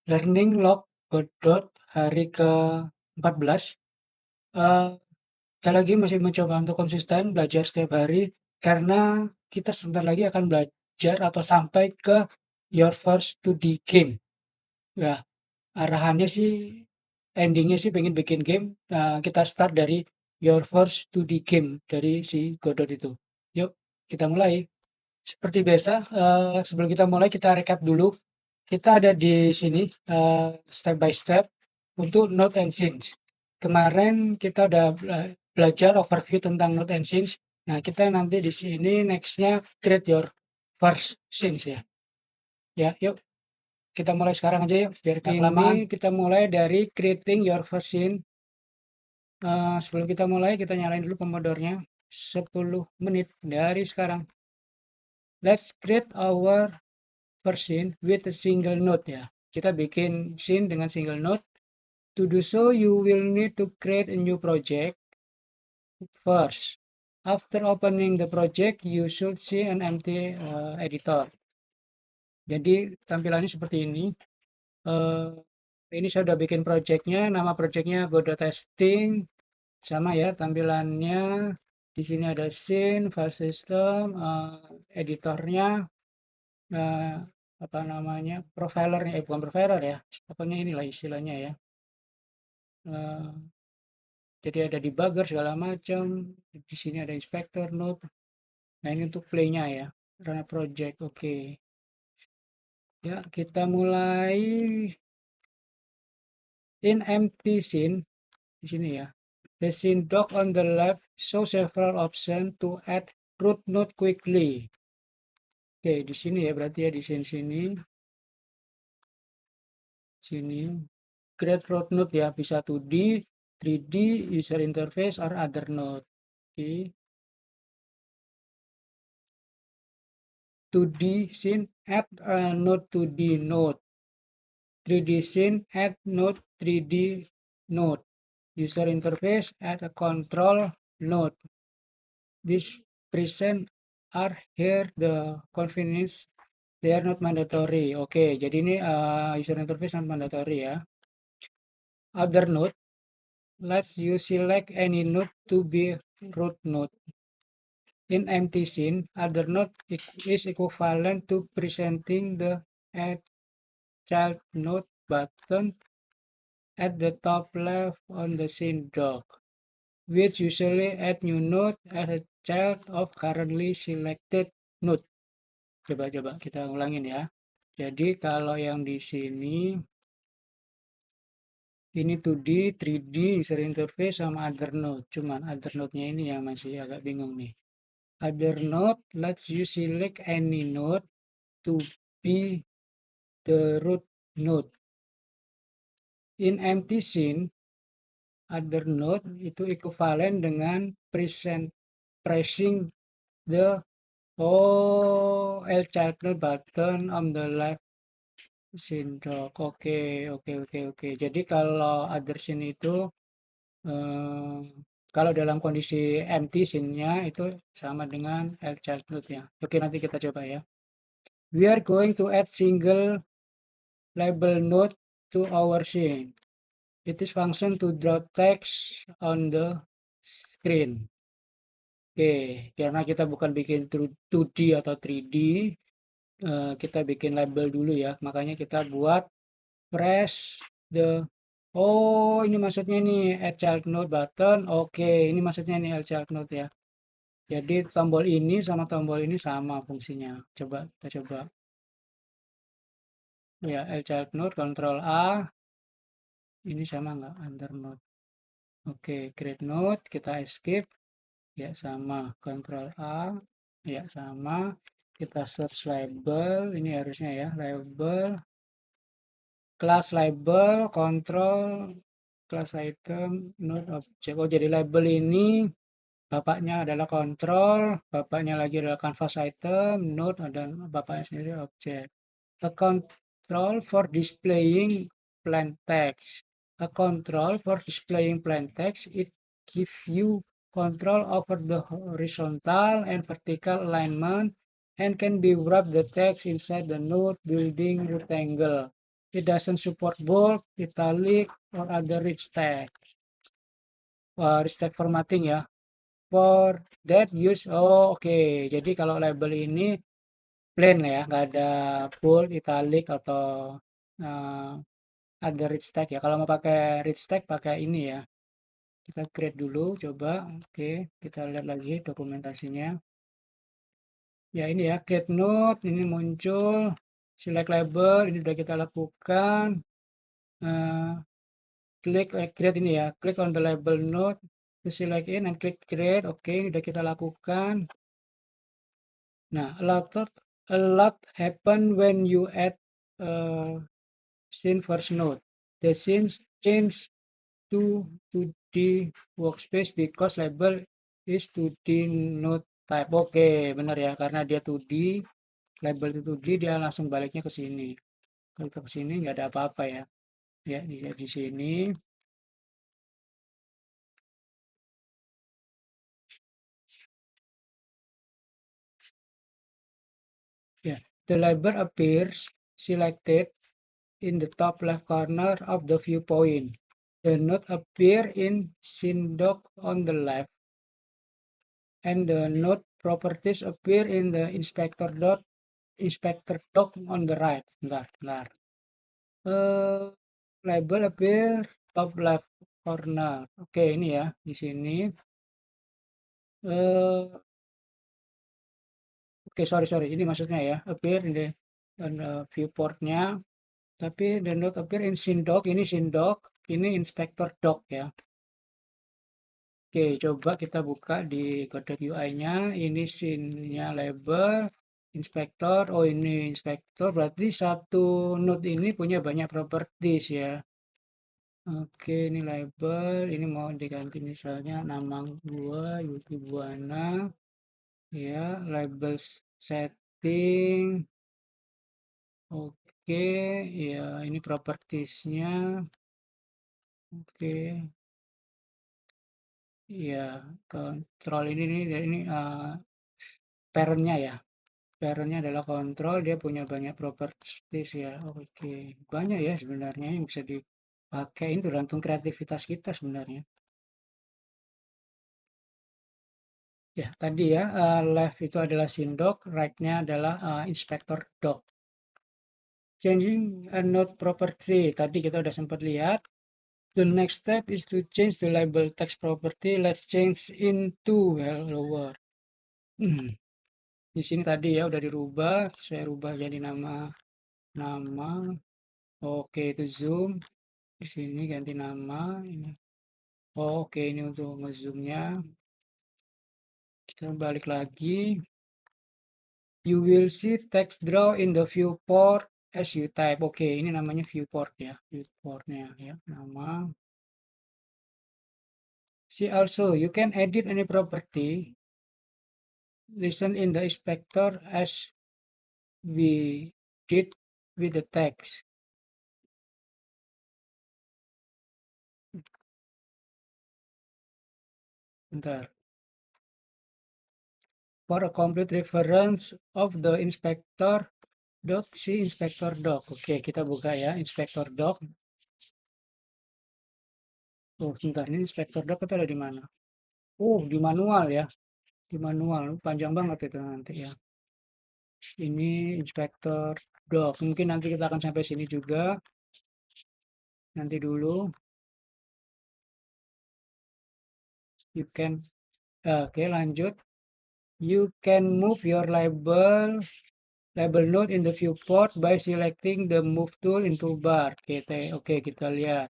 learning log Godot hari ke-14. Kita lagi masih mencoba untuk konsisten belajar setiap hari karena kita sebentar lagi akan belajar atau sampai ke your first 2D game. Ya, arahannya sih, endingnya sih pengen bikin game. Kita start dari your first 2D game dari si Godot itu. Yuk, kita mulai. Seperti biasa, sebelum kita mulai kita recap dulu. Kita ada di sini step by step untuk Node and Scenes. Kemarin kita udah belajar overview tentang Node and Scenes. Nah, kita nanti di sini nextnya create your first scenes ya. Ya, yuk kita mulai sekarang aja yuk, biar gak kelamaan. Ini kita mulai dari creating your first scene. Sebelum kita mulai, kita nyalain dulu pomodornya 10 menit dari sekarang. Let's create our first scene with a single node ya. Kita bikin scene dengan single node. To do so, you will need to create a new project first. After opening the project, you should see an empty editor. Jadi tampilannya seperti ini. Ini saya sudah bikin projectnya. Nama projectnya Godot Testing. Sama ya tampilannya. Di sini ada scene, file system, editornya, apa namanya, profilernya, bukan profiler ya. Pokoknya inilah istilahnya ya. Jadi ada debugger segala macam. Di sini ada inspector node. Nah, ini untuk play-nya ya. Run project. Oke. Ya, kita mulai in empty scene di sini ya. The scene dock on the left show several options to add root node quickly. Oke, di sini ya berarti ya di scene sini. Sini create root node ya, bisa 2D, 3D, user interface or other node. Oke. 2D scene add a node 2D node. 3D scene add node 3D node. User interface add a control node. These present are here the convenience, they are not mandatory. Oke, jadi ini user interface not mandatory ya. Other node, let's you select any node to be root node. In empty scene, other node is equivalent to presenting the add child node button at the top left on the scene dock, which usually add new node as a child of currently selected node. Coba kita ulangin ya. Jadi kalau yang di sini ini 2D, 3D, user interface sama other node. Cuman other node-nya ini yang masih agak bingung nih. Other node, let's you select any node to be the root node. In empty scene, other node itu ekuivalen dengan pressing the L child node button on the left scene dock. Oke. Jadi kalau other scene itu kalau dalam kondisi empty scene-nya itu sama dengan L child node ya. Oke, nanti kita coba ya. We are going to add single label node to our scene. It is function to draw text on the screen. Oke, karena kita bukan bikin 2D atau 3D, kita bikin label dulu ya. Makanya kita buat press the, oh ini maksudnya nih add child node button. Oke, ini maksudnya nih add child node ya. Jadi tombol ini sama tombol ini sama fungsinya. Kita coba. Ya, add child node, Ctrl A. Ini sama nggak? Under node. Oke, create node, kita escape. Ya, sama. Ctrl A. Ya, sama. Kita search label. Ini harusnya ya, label. Class label, control, class item, node object. Oh, jadi label ini bapaknya adalah control, bapaknya lagi adalah canvas item, node dan bapaknya sendiri object. A control for displaying plain text. A control for displaying plain text, it gives you control over the horizontal and vertical alignment and can be wrap the text inside the node building rectangle. It doesn't support bold, italic, or other rich text. Rich text formatting ya. For that use, oke. Jadi kalau label ini plain ya, nggak ada bold, italic, atau uh, ada rich text ya. Kalau mau pakai rich text, pakai ini ya. Kita create dulu, coba. Oke, kita lihat lagi dokumentasinya. Ya ini ya, create node, ini muncul. Select label, ini sudah kita lakukan. Uh, klik create ini ya, klik on the label node, to select in and klik create. Oke, ini sudah kita lakukan. Nah, a lot happen when you add uh, scene first node. The scenes change to the workspace because label is 2D node type. Oke, benar ya, karena dia 2D, label itu 2D, dia langsung baliknya ke sini. Kalau ke sini nggak ada apa-apa ya. Ya, di sini. Ya, the label appears selected in the top left corner of the viewpoint. The node appear in SceneDoc on the left, and the node properties appear in the inspector doc on the right. Bentar. Label appear top left corner. Oke, ini ya di sini. Oke, sorry. Ini maksudnya ya, appear in the viewportnya. Tapi the node appear in SceneDoc. Ini SceneDoc, ini inspector doc ya. Oke, coba kita buka di kode UI-nya. Ini scene-nya label, inspektor. Oh, ini inspektor. Berarti satu node ini punya banyak properties ya. Oke, ini label. Ini mau diganti misalnya nama gua, Yuki Buana. Ya, label setting. Oke, ya ini propertiesnya. Oke, ya kontrol ini parentnya ya. Parentnya adalah kontrol, dia punya banyak properties ya. Oke, banyak ya sebenarnya yang bisa dipakai. Ini tergantung kreativitas kita sebenarnya. Ya, tadi ya, left itu adalah SceneDoc, right-nya adalah inspector doc. Changing a node property, tadi kita udah sempat lihat. The next step is to change the label text property. Let's change into hello world. Di sini tadi ya udah dirubah, saya rubah jadi nama. Oke, itu zoom. Di sini ganti nama ini. Oke, ini untuk ngezoomnya. Kita balik lagi. You will see text draw in the viewport as you type. Oke, ini namanya viewport ya, viewportnya ya, nama. See also, you can edit any property. Listen in the inspector as we did with the text. Bentar. For a complete reference of the inspector doc, see inspector doc. Oke, kita buka ya, inspector doc. Oh, sebentar, ini inspector doc itu ada di mana? Oh, di manual ya. Di manual, panjang banget itu nanti ya. Ini inspector doc. Mungkin nanti kita akan sampai sini juga. Nanti dulu. You can, oke lanjut. You can move your label node in the viewport by selecting the move tool in toolbar. Oke, kita lihat.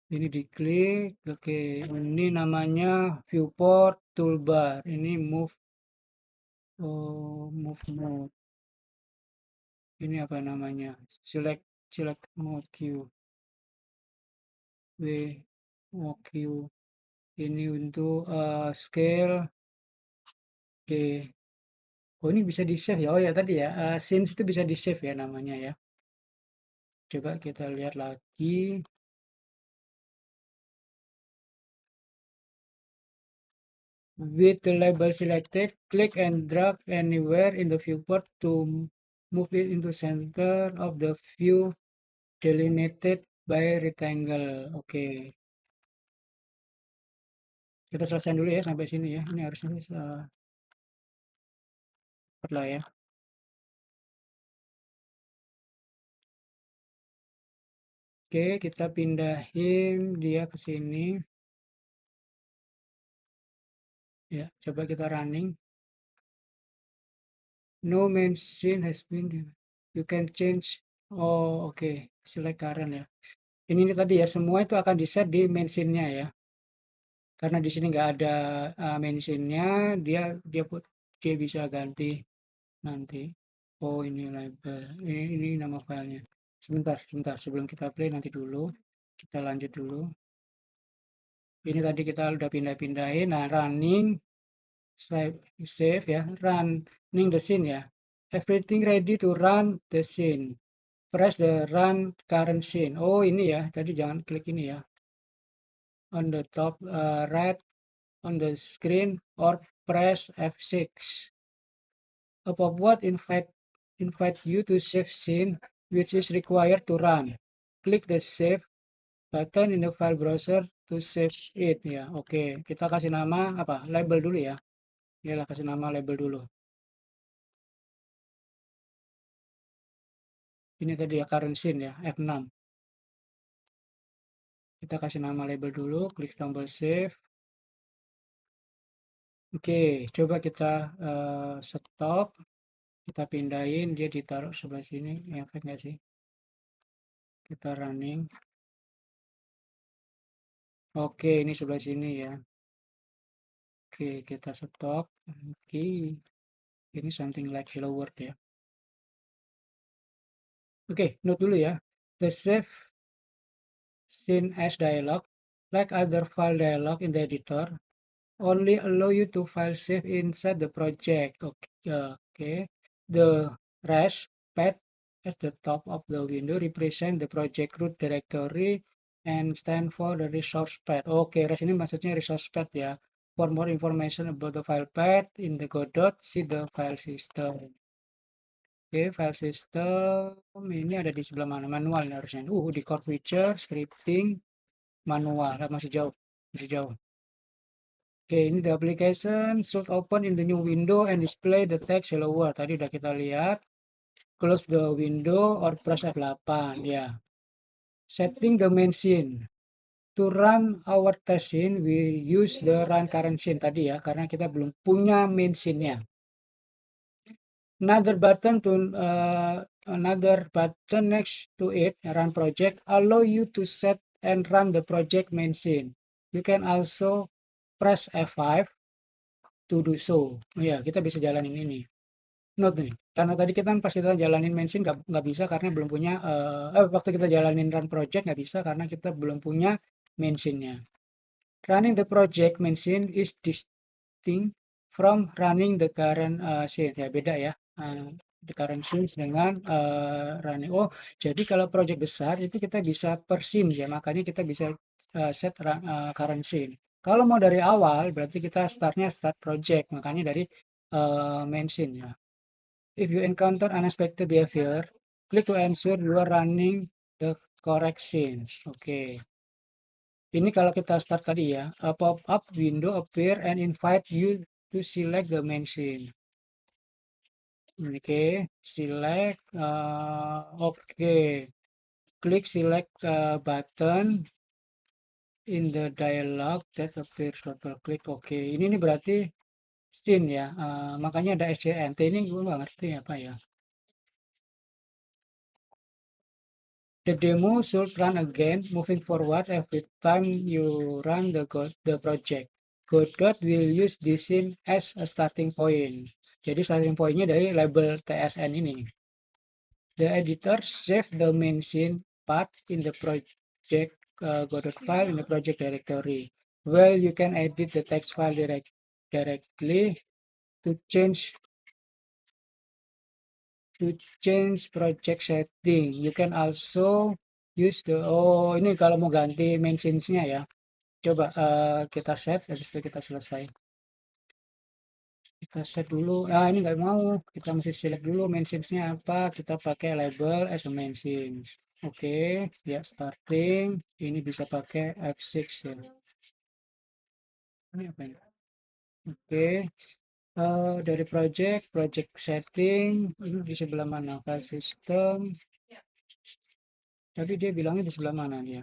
Ini diklik. Oke, ini namanya viewport toolbar. Ini move mode. Ini apa namanya? Select mode queue. WOQ. Ini untuk scale. Oke. Oh, ini bisa di save ya. Oh ya tadi ya, scenes itu bisa di save ya namanya ya. Coba kita lihat lagi. With the label selected, click and drag anywhere in the viewport to move it into center of the view delimited by rectangle. Oke, kita selesai dulu ya sampai sini ya. Ini harusnya cepat lah ya. Oke, kita pindahin dia ke sini. Ya, coba kita running. No mention has been. You can change. Oh, oke. Select current ya. Ini tadi ya, semua itu akan di-set di mentionnya ya. Karena di sini nggak ada mentionnya, dia bisa ganti nanti. Oh, ini label. Ini nama filenya. Sebentar, sebentar. Sebelum kita play nanti dulu. Kita lanjut dulu. Ini tadi kita udah pindah-pindahin. Nah, running, save ya. Running the scene ya. Everything ready to run the scene. Press the run current scene. Oh, ini ya. Tadi jangan klik ini ya. On the top right on the screen or press F6. Above what invite you to save scene which is required to run. Click the save button in the file browser to save it ya. Oke, kita kasih nama apa? Label dulu ya. Yalah, kasih nama label dulu. Ini tadi ya current scene ya, F6. Kita kasih nama label dulu, klik tombol save. Oke, coba kita stop. Kita pindahin, dia ditaruh sebelah sini. Efek nggak sih? Kita running. Oke, ini sebelah sini ya. Oke, kita stop. Oke, ini something like hello world ya. Oke, note dulu ya. The save scene as dialog, like other file dialog in the editor, only allow you to file save inside the project. Okay. The res path at the top of the window represent the project root directory and stand for the resource path. Oke, res ini maksudnya resource path ya. For more information about the file path in the Godot, see the file system. Oke, file system ini ada di sebelah mana? Manual harusnya. Di core feature, scripting, manual. Masih jauh. Masih jauh. Oke, ini the application should open in the new window and display the text hello world. Tadi udah kita lihat. Close the window or press F8. Ya. Setting the main scene. To run our test scene, we use the run current scene tadi ya, karena kita belum punya main scene-nya. Another button next to it, run project, allow you to set and run the project main scene. You can also press F5 to do so. Ya, kita bisa jalanin ini. Note nih, karena tadi kita pas kita jalanin main scene nggak bisa karena belum punya, waktu kita jalanin run project nggak bisa karena kita belum punya main scene-nya. Running the project main scene is distinct from running the current scene. Ya, beda ya. The current scene dengan running. Oh, jadi kalau project besar itu kita bisa per scene ya, makanya kita bisa set current scene. Kalau mau dari awal berarti kita startnya start project, makanya dari main scene ya. If you encounter unexpected behavior, click to ensure you are running the correct scenes. Oke. Ini kalau kita start tadi ya, pop-up window appear and invite you to select the main scene. Oke, select. Oke, klik select button in the dialog that appears. Double klik. Oke, ini berarti scene ya. Makanya ada SCNT ini gue nggak ngerti apa ya. The demo should run again, moving forward every time you run the project. Godot will use this scene as a starting point. Jadi starting point-nya dari label TSN ini. The editor save the main scene path in the project Godot file in the project directory. Well, you can edit the text file directly to change project setting. You can also use the ini kalau mau ganti main scenes-nya ya. Coba kita set habis itu kita selesai. Kita set dulu. Ini nggak mau. Kita mesti select dulu main scenes-nya apa. Kita pakai label as a main scenes. Oke, ya starting. Ini bisa pakai F6 ya. Ini apa ini? Oke, dari project setting, ini di sebelah mana? File system. Tadi dia bilangnya di sebelah mana dia?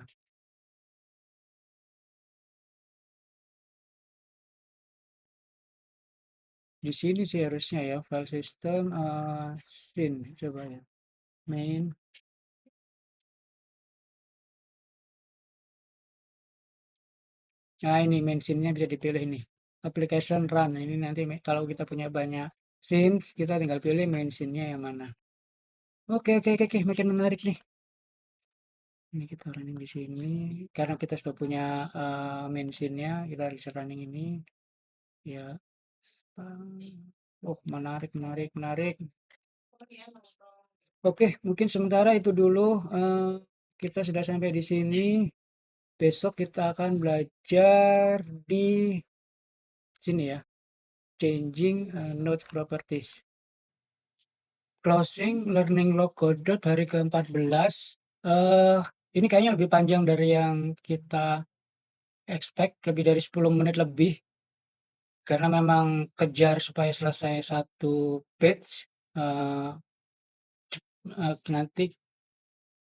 Di sini sih harusnya ya, file system, scene. Coba ya. Main. Nah ini main scene-nya bisa dipilih nih. Application run. Ini nanti kalau kita punya banyak scenes, kita tinggal pilih main scene-nya yang mana. Oke, oke, oke, oke. Makin menarik nih. Ini kita running di sini. Karena kita sudah punya main scene-nya, kita bisa running ini. Ya. Oh, menarik, menarik, menarik. Oke, mungkin sementara itu dulu. Kita sudah sampai di sini. Besok kita akan belajar di sini ya, changing node properties. Closing learning log Godot hari ke-14. Eh, ini kayaknya lebih panjang dari yang kita expect, lebih dari 10 menit lebih. Karena memang kejar supaya selesai satu page. Eh, nanti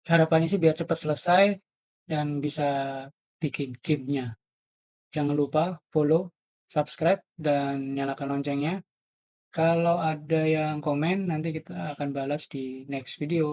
harapannya sih biar cepat selesai dan bisa bikin game-nya. Jangan lupa follow, subscribe, dan nyalakan loncengnya. Kalau ada yang komen, nanti kita akan balas di next video.